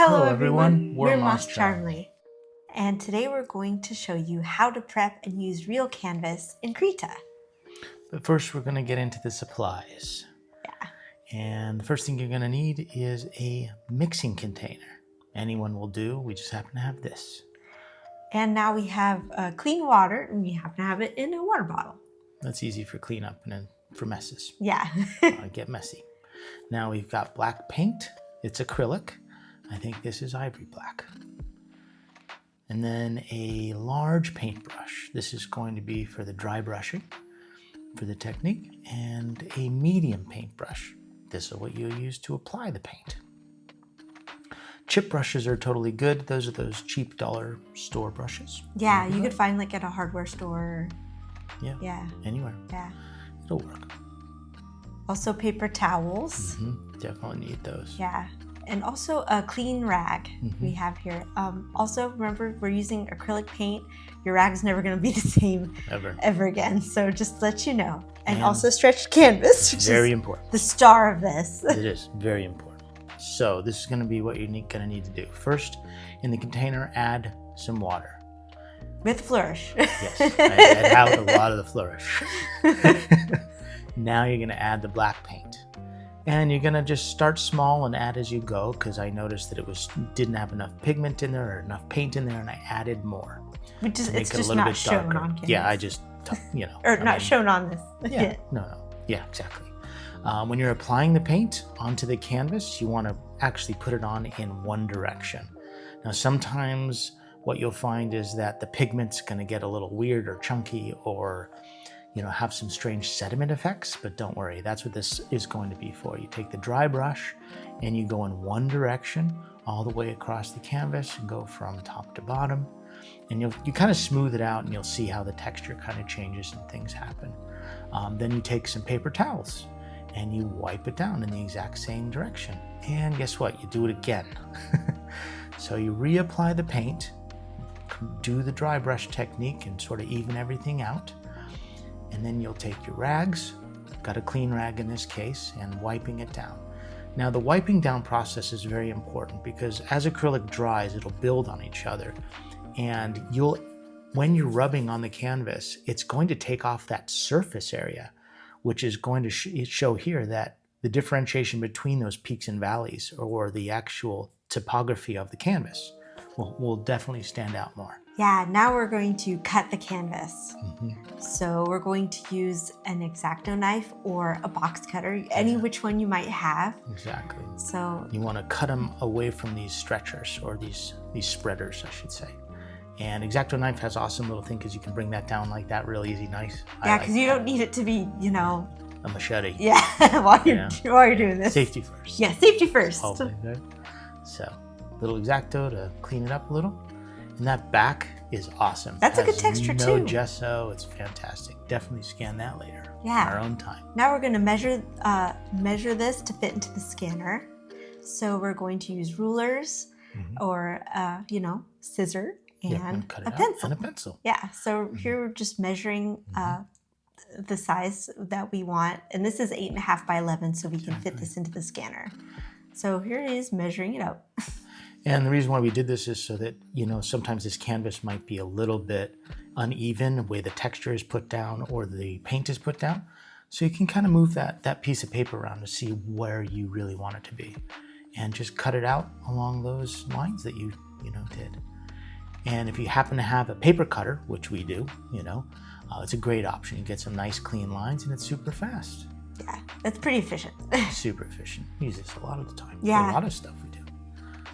Hello everyone, we're MossCharmly, and today we're going to show you how to prep and use real canvas in Krita. But first we're going to get into the supplies. Yeah. And the first thing you're going to need is a mixing container. Anyone will do, we just happen to have this. And now we have clean water, and we happen to have it in a water bottle. That's easy for cleanup and then for messes. Yeah. Get messy. Now we've got black paint. It's acrylic. I think this is ivory black. And then a large paintbrush. This is going to be for the dry brushing, for the technique, and a medium paintbrush. This is what you'll use to apply the paint. Chip brushes are totally good. Those are those cheap dollar store brushes. Yeah, you could find like at a hardware store. Yeah. Anywhere. Yeah. It'll work. Also paper towels. Definitely need those. Yeah. And also a clean rag we have here. Also, remember, we're using acrylic paint. Your rag's never going to be the same ever again. So just let you know. And also stretched canvas, which very is important. The star of this. It is very important. So this is going to be what you're going to need to do. First, in the container, add some water. With flourish. Yes, I have a lot of the flourish. Now you're going to add the black paint. And you're gonna just start small and add as you go, because I noticed that it didn't have enough pigment in there or enough paint in there, and I added more. Which is it's just not shown on canvas. Yeah, I just, or not shown on this. Yeah, no. Yeah, exactly. When you're applying the paint onto the canvas, you want to actually put it on in one direction. Now, sometimes what you'll find is that the pigment's gonna get a little weird or chunky or have some strange sediment effects, but don't worry, that's what this is going to be for. You take the dry brush and you go in one direction all the way across the canvas and go from top to bottom, and you kind of smooth it out and you'll see how the texture kind of changes and things happen. Then you take some paper towels and you wipe it down in the exact same direction. And guess what? You do it again. So you reapply the paint, do the dry brush technique and sort of even everything out. And then you'll take your rags, got a clean rag in this case, and wiping it down. Now the wiping down process is very important because as acrylic dries, it'll build on each other. And when you're rubbing on the canvas, it's going to take off that surface area, which is going to show here that the differentiation between those peaks and valleys or the actual topography of the canvas will definitely stand out more. Yeah, now we're going to cut the canvas. So we're going to use an X-Acto knife or a box cutter, any which one you might have. Exactly. So you want to cut them away from these stretchers or these spreaders, I should say. And X-Acto knife has awesome little thing because you can bring that down like that real easy, nice. Yeah, because you don't need it to be, a machete. Yeah, while you're doing this. Safety first. Yeah, safety first. Always, right? So, little X-Acto to clean it up a little. And that back is awesome. That's a good texture too. No gesso, it's fantastic. Definitely scan that later. Yeah. On our own time. Now we're going to measure this to fit into the scanner. So we're going to use rulers or scissor and a pencil. And a pencil. Yeah. So here we're just measuring the size that we want, and this is 8.5 by 11, so we can fit this into the scanner. So here it is measuring it out. And the reason why we did this is so that, sometimes this canvas might be a little bit uneven, the way the texture is put down or the paint is put down. So you can kind of move that piece of paper around to see where you really want it to be. And just cut it out along those lines that you did. And if you happen to have a paper cutter, which we do, it's a great option. You get some nice clean lines and it's super fast. Yeah, that's pretty efficient. Super efficient. We use this a lot of the time. Yeah. For a lot of stuff we do.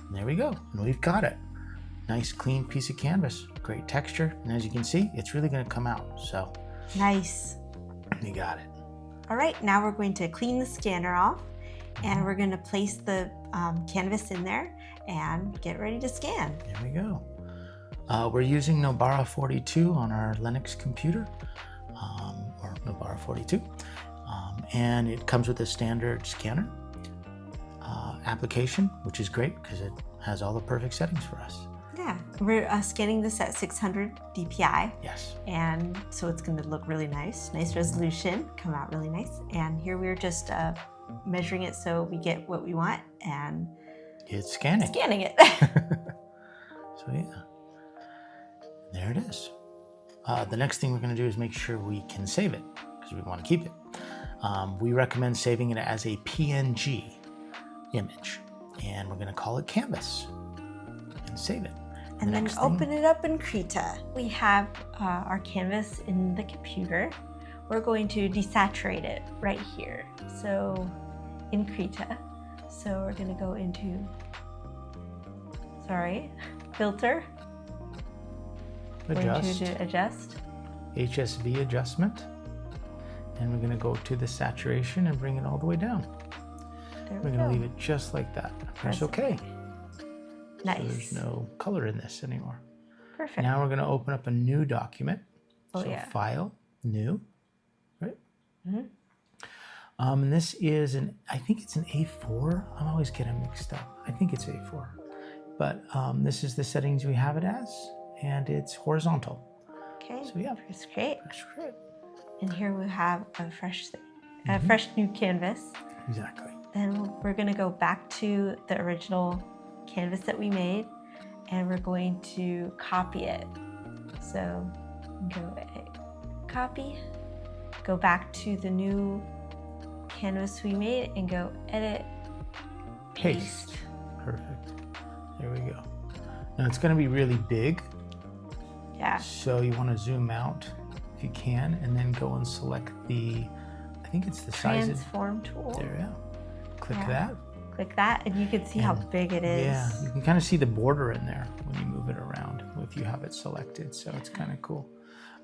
And there we go. And we've got it. Nice clean piece of canvas. Great texture. And as you can see, it's really going to come out. So nice. You got it. All right, now we're going to clean the scanner off and we're going to place the canvas in there and get ready to scan. There we go. We're using Nobara 42 on our Linux computer, or Nobara 42. And it comes with a standard scanner application, which is great because it has all the perfect settings for us. Yeah, we're scanning this at 600 DPI. Yes. And so it's going to look really nice resolution, come out really nice. And here we're just measuring it so we get what we want. And It's scanning. Scanning it. So yeah, there it is. The next thing we're going to do is make sure we can save it because we want to keep it. We recommend saving it as a PNG image, and we're going to call it Canvas and save it. And then open it up in Krita. We have our canvas in the computer. We're going to desaturate it right here. So in Krita. So we're going to go into, filter. Adjust. Going to adjust. HSV adjustment. And we're going to go to the saturation and bring it all the way down. We're going to leave it just like that. Press OK. Nice. So there's no color in this anymore. Perfect. Now we're going to open up a new document. Oh, so yeah. File, New, right? Mm-hmm. And this is I think it's an A4. I'm always getting mixed up. I think it's A4. But this is the settings we have it as, and it's horizontal. Okay. So yeah. Press create. Press create. And here we have a fresh new canvas. Exactly. Then we're going to go back to the original canvas that we made, and we're going to copy it. So go copy, go back to the new canvas we made and go edit, paste. Perfect. There we go. Now it's going to be really big. Yeah. So you want to zoom out if you can, and then go and select I think it's the size. Transform tool. There we go. Click that. Click that, and you can see how big it is. Yeah, you can kind of see the border in there when you move it around if you have it selected, so it's kind of cool.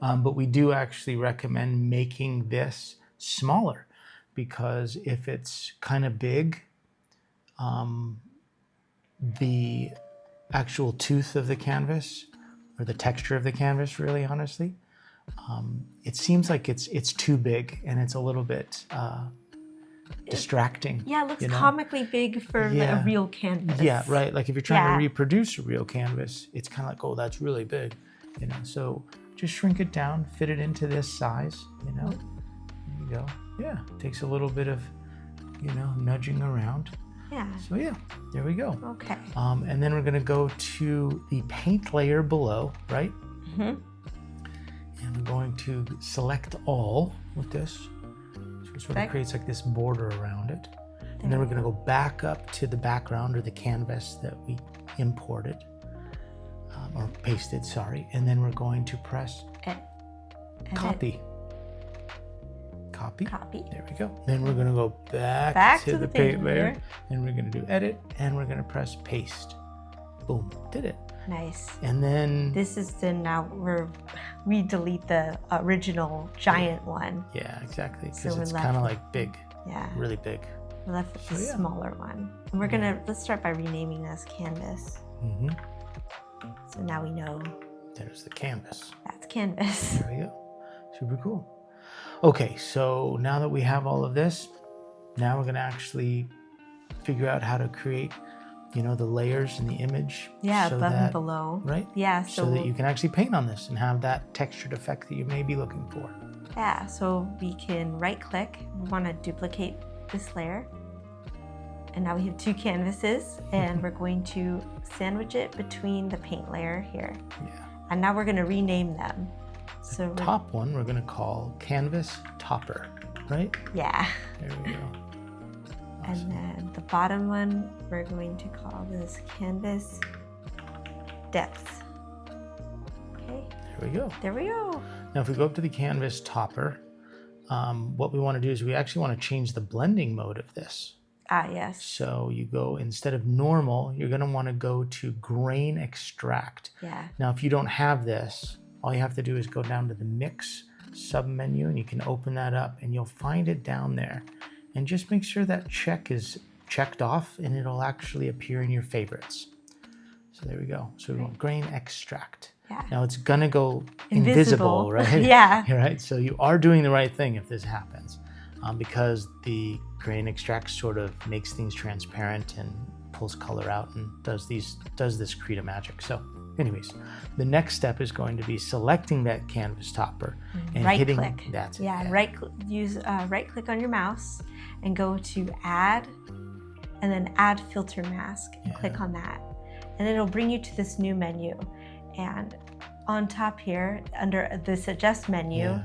But we do actually recommend making this smaller, because if it's kind of big, the actual tooth of the canvas, or the texture of the canvas, really honestly, it seems like it's too big, and it's a little bit distracting. Yeah, it looks comically big for a real canvas. Yeah, right. Like if you're trying to reproduce a real canvas, it's kind of like, oh, that's really big, So just shrink it down, fit it into this size, There you go. Yeah, takes a little bit of, nudging around. Yeah. So yeah, there we go. Okay. And then we're going to go to the paint layer below, right? Mm-hmm. And we're going to select all with this. So it sort of creates like this border around it. And then we're going to go back up to the background, or the canvas that we imported, or pasted, sorry. And then we're going to press copy. Copy. There we go. Then we're going to go back to the paint layer, and we're going to do edit, and we're going to press paste. Boom, did it. Nice. And then this is we delete the original giant one. Yeah, exactly, because it's kind of like big. Yeah. Really big. We're left with the smaller one. And we're let's start by renaming this canvas. Mm-hmm. So now we know. There's the canvas. That's canvas. There we go. Super cool. Okay, so now that we have all of this, now we're going to actually figure out how to create, the layers in the image. Yeah, above and below. Right? Yeah. So that you can actually paint on this and have that textured effect that you may be looking for. Yeah, so we can right click. We want to duplicate this layer. And now we have two canvases, and we're going to sandwich it between the paint layer here. Yeah. And now we're going to rename them. So the top one we're going to call Canvas Topper, right? Yeah. There we go. Awesome. And then the bottom one, we're going to call this Canvas Depth. Okay. There we go. There we go. Now if we go up to the Canvas Topper, what we want to do is we actually want to change the blending mode of this. Ah, yes. So you go, instead of normal, you're going to want to go to Grain Extract. Yeah. Now if you don't have this, all you have to do is go down to the Mix sub-menu, and you can open that up, and you'll find it down there. And just make sure that check is checked off, and it'll actually appear in your favorites. So there we go. So we want Grain Extract. Yeah. Now it's going to go invisible, right? Yeah. Right. So you are doing the right thing if this happens, because the Grain Extract sort of makes things transparent and pulls color out and does this Krita magic. So anyways, the next step is going to be selecting that canvas topper and hitting click. That's yeah, it. right click on your mouse and go to add, and then add filter mask. And click on that. And it'll bring you to this new menu. And on top here, under the suggest menu,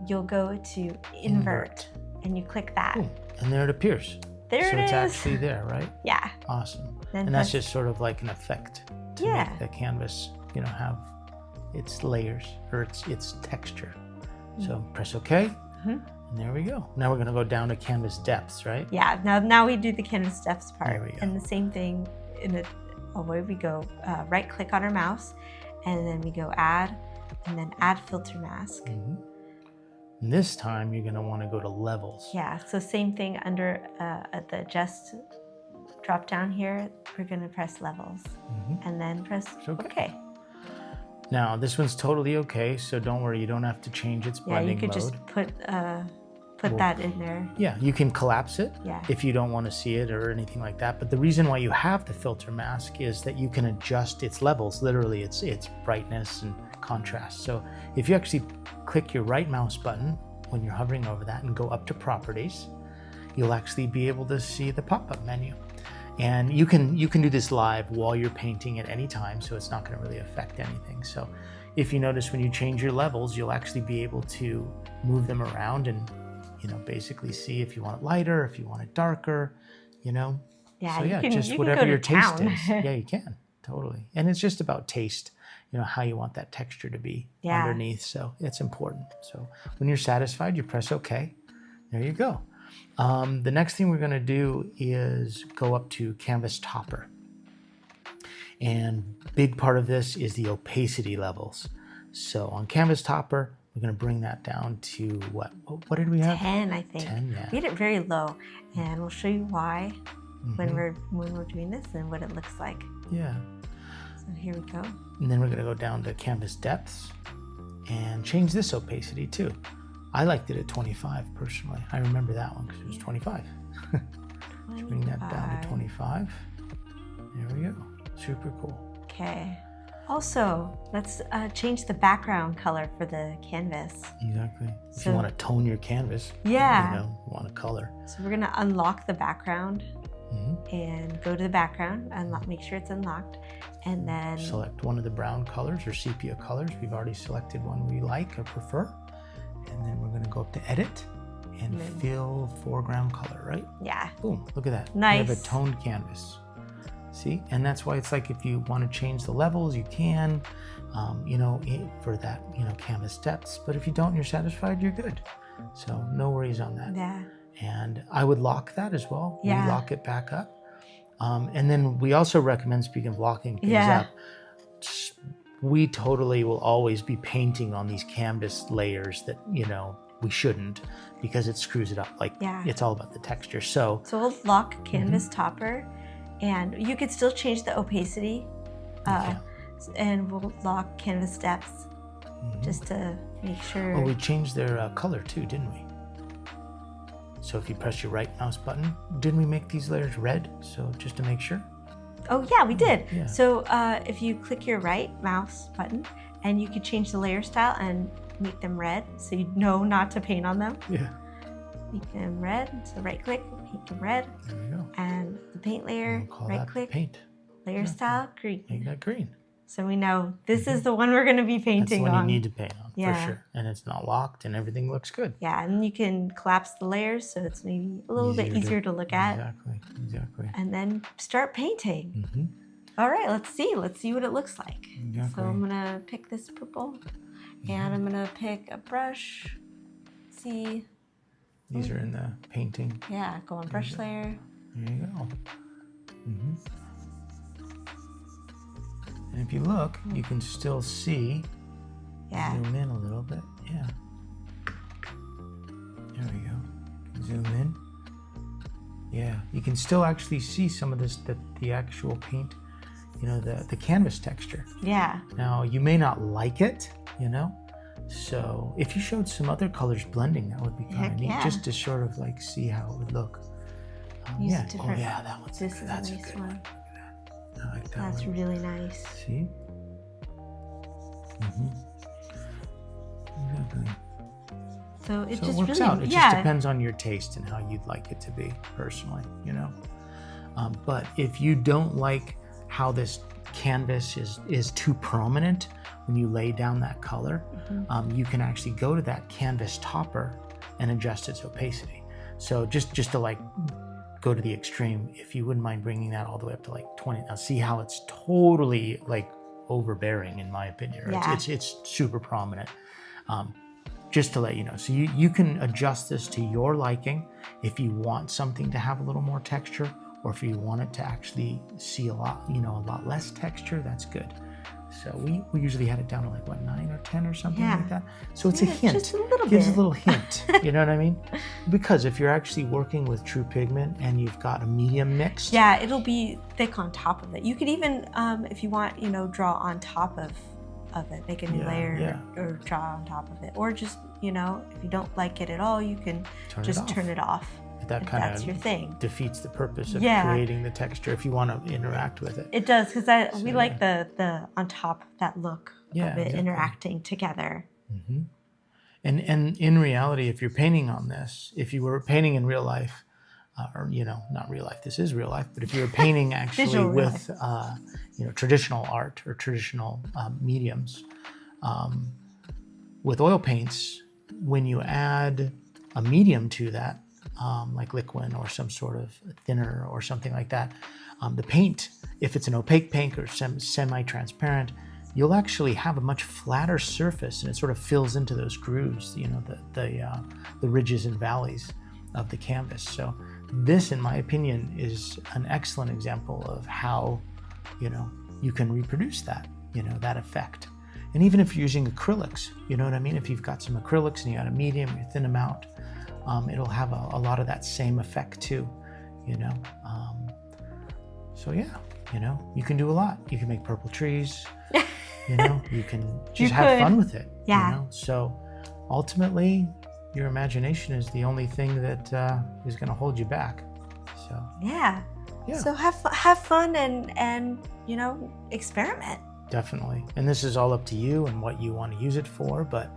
you'll go to invert. And you click that. Ooh, and there it appears. There it is. So it's actually there, right? Yeah. Awesome. Then and that's just sort of like an effect to make the canvas, have its layers or its texture. So press OK, and there we go. Now we're going to go down to canvas depths, right? Yeah. Now we do the canvas depths part. There we go. And the same thing away we go. Right click on our mouse, and then we go add, and then add filter mask. And this time you're going to want to go to levels. Yeah, so same thing under at the adjust drop down here, we're going to press levels and then press OK. Now this one's totally okay, so don't worry, you don't have to change its blending mode. Yeah, you could just put that in there. Yeah, you can collapse it if you don't want to see it or anything like that. But the reason why you have the filter mask is that you can adjust its levels, literally its brightness and contrast. So if you actually click your right mouse button when you're hovering over that and go up to properties, you'll actually be able to see the pop-up menu. And you can do this live while you're painting at any time, so it's not going to really affect anything. So if you notice when you change your levels, you'll actually be able to move them around and basically see if you want it lighter, if you want it darker, Yeah, so just whatever your taste is. Yeah, you can, totally. And it's just about taste, how you want that texture to be underneath. So it's important. So when you're satisfied, you press OK. There you go. The next thing we're going to do is go up to Canvas Topper. And big part of this is the opacity levels. So on Canvas Topper, we're going to bring that down to what did we have? 10, I think. 10, yeah. We had it very low, and we'll show you why when we're doing this and what it looks like. Yeah. So here we go. And then we're going to go down to Canvas Depths and change this opacity too. I liked it at 25 personally. I remember that one because it was 25. Let's bring that down to 25. There we go. Super cool. Okay. Also, let's change the background color for the canvas. Exactly. If you want to tone your canvas, you want a color. So we're going to unlock the background and go to the background, make sure it's unlocked, and then select one of the brown colors or sepia colors. We've already selected one we like or prefer. And then we're going to go up to edit and fill foreground color, right? Yeah. Boom. Look at that. Nice. We have a toned canvas. See? And that's why it's like if you want to change the levels, you can, for that, canvas depths. But if you don't, you're satisfied, you're good. So no worries on that. Yeah. And I would lock that as well. Yeah. We lock it back up. And then we also recommend, speaking of locking things up, we totally will always be painting on these canvas layers that, we shouldn't, because it screws it up. It's all about the texture. So we'll lock Canvas Topper, and you could still change the opacity, and we'll lock Canvas Depths just to make sure. Oh, we changed their color too, didn't we? So if you press your right mouse button, didn't we make these layers red? So just to make sure. Oh yeah, we did. Yeah. So if you click your right mouse button, and you could change the layer style and make them red, so you know not to paint on them. Yeah. Make them red. So right click, make them red. There we go. And the paint layer, right click, paint. Layer style, green. Make that green. So we know this is the one we're going to be painting That's the one on. you need to paint on, for sure. And it's not locked and everything looks good. Yeah, and you can collapse the layers so it's maybe a little bit easier to look at. Exactly. And then start painting. All right, let's see what it looks like. Exactly. So I'm going to pick this purple, and I'm going to pick a brush. See. These are in the painting. Yeah, go on brush layer. There you go. And if you look, you can still see. Yeah. Zoom in a little bit. Yeah. There we go. Zoom in. Yeah, you can still actually see some of this, the actual paint, the canvas texture. Yeah. Now, you may not like it, so if you showed some other colors blending, that would be kind of neat, just to sort of see how it would look. Oh yeah, that one's this that's is a a nice good one. I like that That's one. really nice. See? Exactly. So it So just it works really, out. It just depends on your taste and how you'd like it to be personally, But if you don't like how this canvas is too prominent when you lay down that color, you can actually go to that canvas topper and adjust its opacity. So just to like go to the extreme, if you wouldn't mind bringing that all the way up to like 20. Now see how it's totally like overbearing, in my opinion. Right? Yeah. It's super prominent. Just to let you know. So you can adjust this to your liking if you want something to have a little more texture, or if you want it to actually see a lot less texture, that's good. So we usually had it down to like what, 9 or 10 or something like that. So it's a hint. Just a little Gives bit. a little hint. You know what I mean? Because if you're actually working with true pigment and you've got a medium mixed. Yeah, it'll be thick on top of it. You could even, if you want, draw on top of it, make a new layer or draw on top of it. Or just, if you don't like it at all, you can turn it off. That kind that's your thing. Defeats the purpose of creating the texture if you want to interact with it. It does, because we like the on top, that look of it interacting together. Mm-hmm. And in reality, if you're painting on this, if you were painting in real life, or not real life, this is real life, but if you were painting actually with traditional art or traditional mediums, with oil paints, when you add a medium to that, like liquid or some sort of thinner or something like that, the paint, if it's an opaque paint or semi-transparent, you'll actually have a much flatter surface, and it sort of fills into those grooves, the ridges and valleys of the canvas. So this, in my opinion, is an excellent example of how you can reproduce that that effect. And even if you're using acrylics, you know what I mean? If you've got some acrylics and you add a medium, you thin them out, it'll have a lot of that same effect too, so yeah, you can do a lot. You can make purple trees, you can just have fun with it. So ultimately your imagination is the only thing that is going to hold you back. So so have fun and experiment. Definitely. And this is all up to you and what you want to use it for, but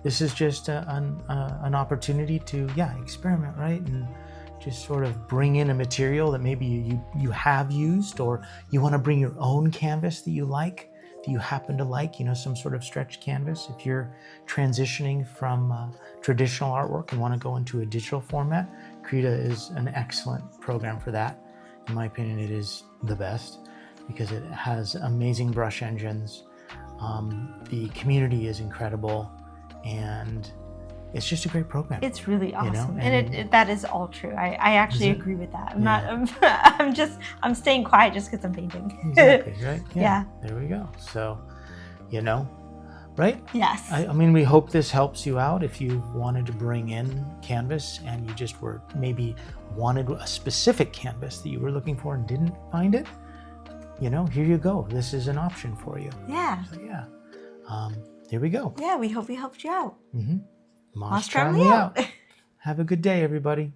this is just an opportunity to experiment, right? And just sort of bring in a material that maybe you have used, or you want to bring your own canvas that you happen to like, some sort of stretched canvas. If you're transitioning from traditional artwork and want to go into a digital format, Krita is an excellent program for that. In my opinion, it is the best because it has amazing brush engines. The community is incredible, and it's just a great program. It's really awesome, and that is all true. I actually agree with that. I'm staying quiet just because I'm painting. Exactly, right? Yeah. There we go. So, right? Yes. I mean, we hope this helps you out if you wanted to bring in canvas and you just maybe wanted a specific canvas that you were looking for and didn't find it. Here you go. This is an option for you. Yeah. So here we go. Yeah, we hope we helped you out. MossCharmly out. Have a good day, everybody.